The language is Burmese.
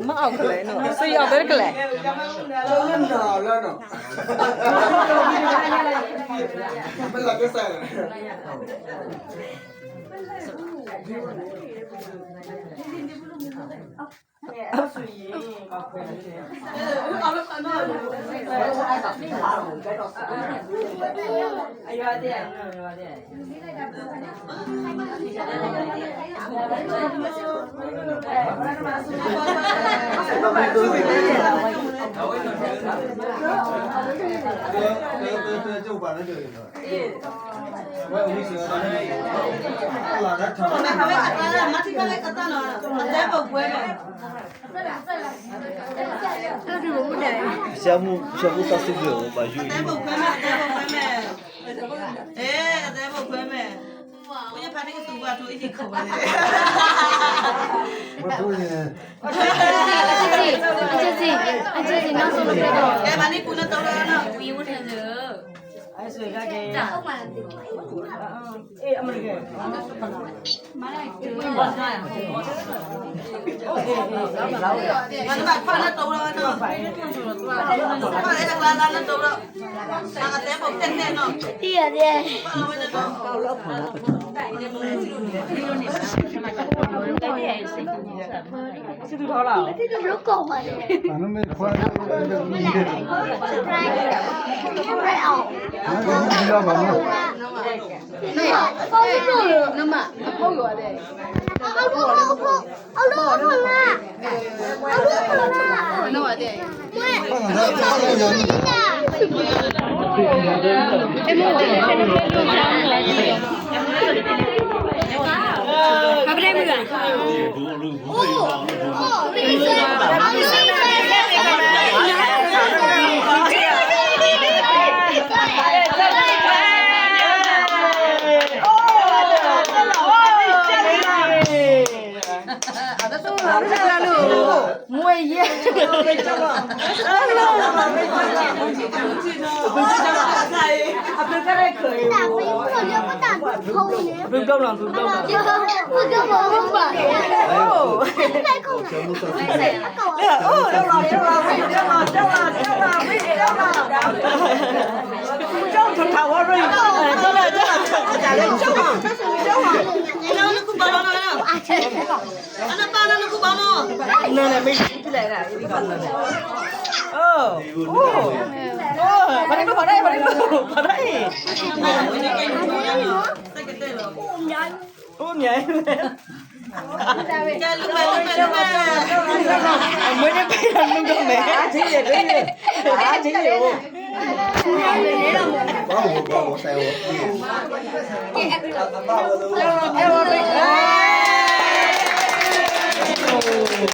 မအောင်ကလေးနော်ဆေးရောက်ပဲကလေးကျောင်းနဲ့နာလာတော့ဘယ်လာကစားအဲ့ဆိုရင်အရွာတဲ့ရွာတဲ့就把那个我有意思了လာတာထားတယ်ခါပဲကတာမတိကလည်းကတာနော်အသေးပုတ်ပွဲပဲအဲ့ဒီလိုနဲ့shamu sa su de o ba yu အသေးပုတ်ပွဲမယ်အသေးပုတ်ပွဲမယ်အသေးပုတ်ပွဲမယ်我也怕那个手瓜头一起抠的。我头呢。အကျေစီနောက်ဆုံးလုပ်ရတော့ 哎，把你姑娘找来了。ဝီဝတ်ထန်စ哎，谁家的？ဟုတ်ပါ哎，阿妹个。မလိုက်ဘူး 俺那把快乐找了呢。快乐的快乐那找了。那个电报电电呢？ တည့်ရတယ် 快乐为了找。搞了快乐。是多少了？ ရုပ်ကောက်ပါတယ် 反正没快乐，မလိုက်ဘူး right out 你知道吗？ ဖောက်လို့နမဖောက်ရတယ်အလို့လားနော်တဲ့ Apa dia bukan? Oh,